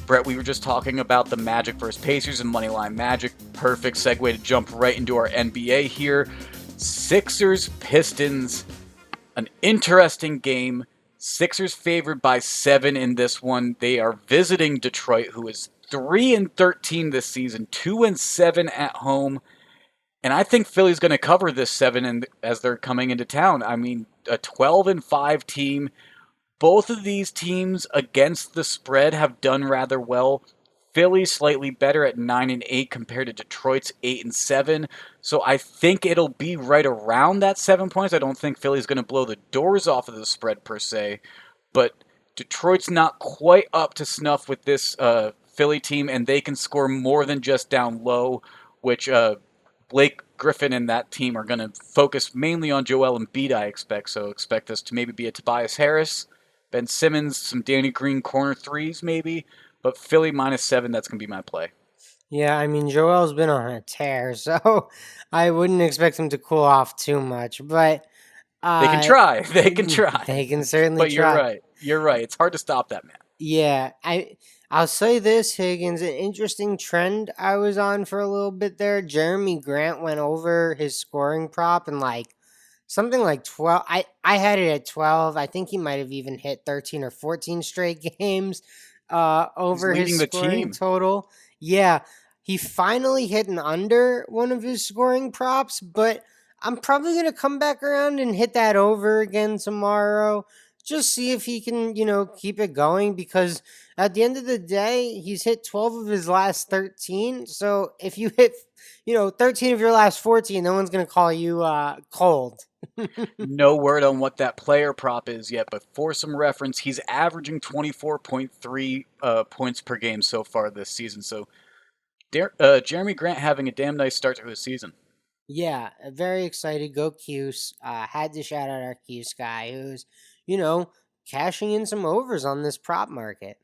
Brett, we were just talking about the Magic versus Pacers and Moneyline Magic. Perfect segue to jump right into our NBA here. Sixers, Pistons, an interesting game. Sixers favored by 7 in this one. They are visiting Detroit, who is 3-13 this season, 2-7 at home. And I think Philly's going to cover this 7 as they're coming into town. I mean, a 12-5 team. Both of these teams against the spread have done rather well. Philly's slightly better at 9-8 compared to Detroit's 8-7. So I think it'll be right around that 7 points. I don't think Philly's going to blow the doors off of the spread per se, but Detroit's not quite up to snuff with this Philly team, and they can score more than just down low, which Blake Griffin and that team are going to focus mainly on Joel Embiid, I expect. So expect this to maybe be a Tobias Harris, Ben Simmons, some Danny Green corner threes maybe. But Philly -7, that's going to be my play. Yeah, I mean, Joel's been on a tear, so I wouldn't expect him to cool off too much. But They can try. They can try. They can certainly But you're try. right. You're right. It's hard to stop that, man. Yeah, I'll say this, Higgins, an interesting trend I was on for a little bit there. Jeremy Grant went over his scoring prop and something like 12. I had it at 12. I think he might have even hit 13 or 14 straight games over his scoring total. Yeah, he finally hit an under one of his scoring props, but I'm probably going to come back around and hit that over again tomorrow. Just see if he can, keep it going, because at the end of the day, he's hit 12 of his last 13. So if you hit, 13 of your last 14, no one's going to call you cold. No word on what that player prop is yet, but for some reference, he's averaging 24.3 points per game so far this season. So Jeremy Grant having a damn nice start to his season. Yeah, very excited. Go Cuse. Had to shout out our Cuse guy who's, cashing in some overs on this prop market.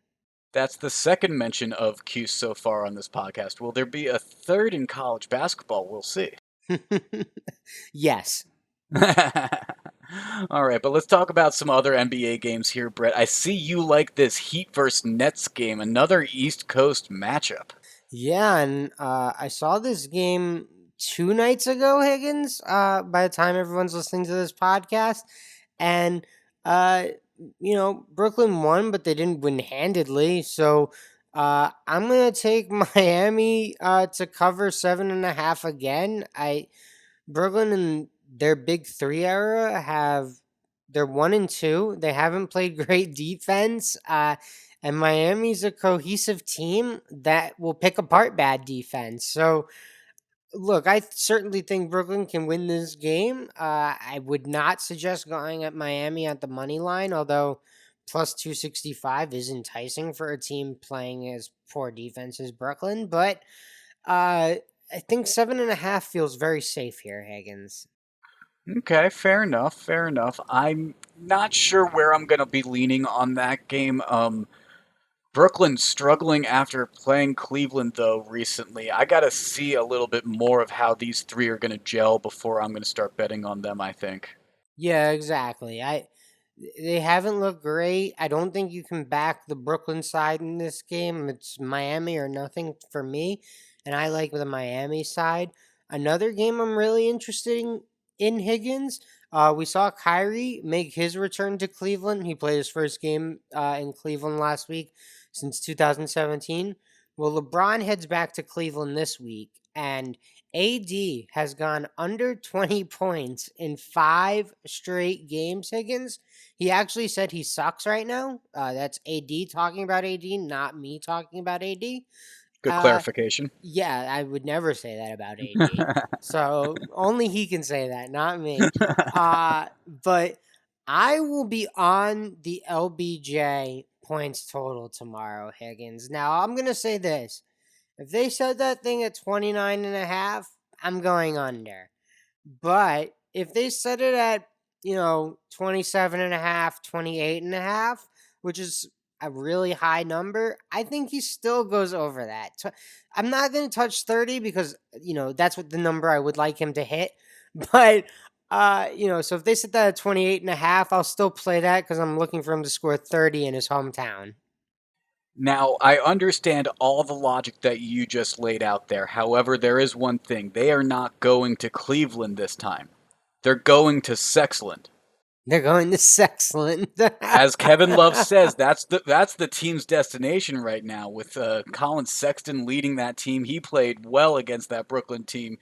That's the second mention of Cuse so far on this podcast. Will there be a third in college basketball? We'll see. Yes. All right, but let's talk about some other NBA games here, Brett. I see you like this Heat versus Nets game, another East Coast matchup. Yeah, and I saw this game 2 nights ago, Higgins, by the time everyone's listening to this podcast. And, Brooklyn won, but they didn't win handedly. So I'm going to take Miami to cover 7.5 again. Brooklyn and their big three era they're 1-2. They haven't played great defense. And Miami's a cohesive team that will pick apart bad defense. So, look, I certainly think Brooklyn can win this game. I would not suggest going at Miami at the money line, although plus 265 is enticing for a team playing as poor defense as Brooklyn. But I think 7.5 feels very safe here, Higgins. Okay, fair enough, fair enough. I'm not sure where I'm going to be leaning on that game. Brooklyn struggling after playing Cleveland, though, recently. I got to see a little bit more of how these three are going to gel before I'm going to start betting on them, I think. Yeah, exactly. They haven't looked great. I don't think you can back the Brooklyn side in this game. It's Miami or nothing for me, and I like the Miami side. Another game I'm really interested in Higgins. We saw Kyrie make his return to Cleveland. He played his first game in Cleveland last week since 2017. Well, LeBron heads back to Cleveland this week, and AD has gone under 20 points in 5 straight games, Higgins. He actually said he sucks right now. That's AD talking about AD, not me talking about AD. Good clarification. Yeah, I would never say that about AD. So only he can say that, not me. But I will be on the LBJ points total tomorrow, Higgins. Now, I'm going to say this. If they said that thing at 29.5, I'm going under. But if they set it at, 27.5, 28.5, which is a really high number, I think he still goes over that. I'm not going to touch 30 because, that's what the number I would like him to hit. But, so if they set that at 28.5, I'll still play that because I'm looking for him to score 30 in his hometown. Now, I understand all the logic that you just laid out there. However, there is one thing. They are not going to Cleveland this time. They're going to Sexland. They're going to Sexland. As Kevin Love says, that's the team's destination right now. With Colin Sexton leading that team, he played well against that Brooklyn team,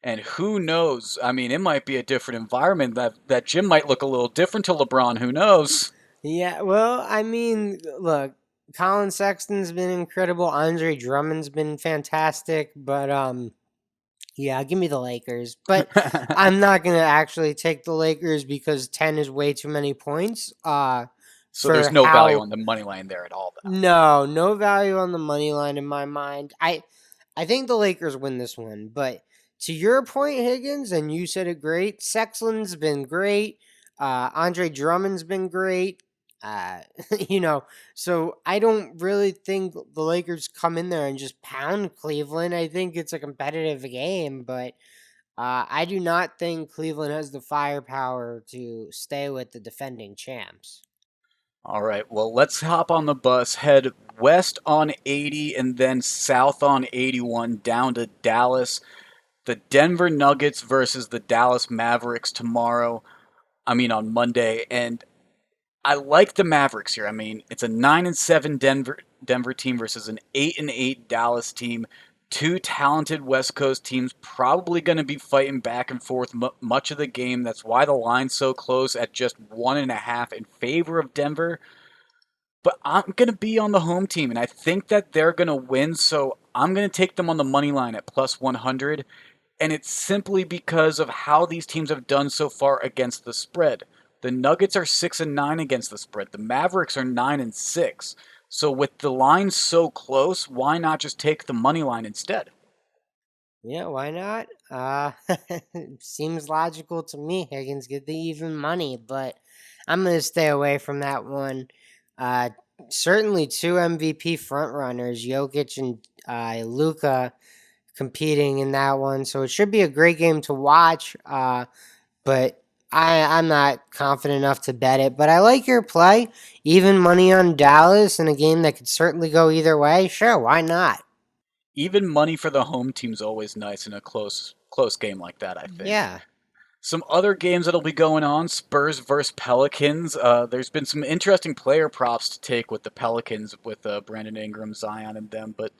and who knows? I mean, it might be a different environment. That gym might look a little different to LeBron. Who knows? Yeah, well, I mean, look, Colin Sexton's been incredible. Andre Drummond's been fantastic, but yeah, give me the Lakers. But I'm not gonna actually take the Lakers because 10 is way too many points. So there's For no value how on the money line there at all, though. no value on the money line in my mind. I think the Lakers win this one, but to your point, Higgins, and you said it great. Sexland's been great. Andre Drummond's been great. Uh, you know, so I don't really think the Lakers come in there and just pound Cleveland. I think it's a competitive game, but I do not think Cleveland has the firepower to stay with the defending champs. All right, well, let's hop on the bus, head west on 80 and then south on 81 down to Dallas. The Denver Nuggets versus the Dallas Mavericks tomorrow. I mean, on Monday. And I like the Mavericks here. I mean, it's a 9-7 Denver team versus an 8-8 Dallas team. Two talented West Coast teams probably going to be fighting back and forth much of the game. That's why the line's so close at just 1.5 in favor of Denver. But I'm going to be on the home team, and I think that they're going to win, so I'm going to take them on the money line at plus 100. And it's simply because of how these teams have done so far against the spread. The Nuggets are 6-9 against the spread. The Mavericks are 9-6. So with the line so close, why not just take the money line instead? Yeah, why not? Seems logical to me. Higgins get the even money, but I'm gonna stay away from that one. Uh, Certainly two MVP frontrunners, Jokic and Luca, competing in that one, so it should be a great game to watch. But I'm not confident enough to bet it. But I like your play. Even money on Dallas in a game that could certainly go either way. Sure, why not? Even money for the home team's always nice in a close game like that, I think. Yeah. Some other games that'll be going on, Spurs versus Pelicans. There's been some interesting player props to take with the Pelicans, with Brandon Ingram, Zion, and them, but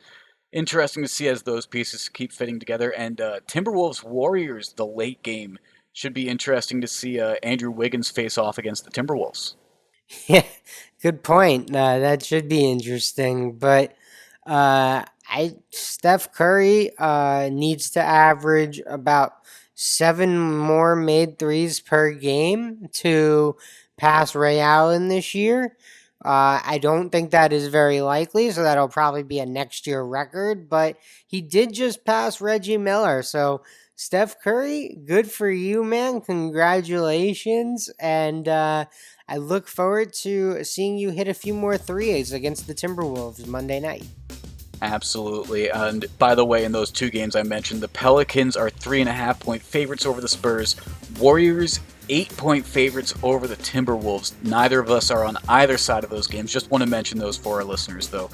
interesting to see as those pieces keep fitting together. And Timberwolves Warriors, the late game, should be interesting to see Andrew Wiggins face off against the Timberwolves. Yeah, good point. That should be interesting. But I Steph Curry needs to average about 7 more made threes per game to pass Ray Allen this year. I don't think that is very likely, so that'll probably be a next year record. But he did just pass Reggie Miller, so Steph Curry, good for you, man! Congratulations, and I look forward to seeing you hit a few more threes against the Timberwolves Monday night. Absolutely. And by the way, in those two games I mentioned, the Pelicans are 3.5 point favorites over the Spurs. Warriors 8 point favorites over the Timberwolves. Neither of us are on either side of those games. Just want to mention those for our listeners, though.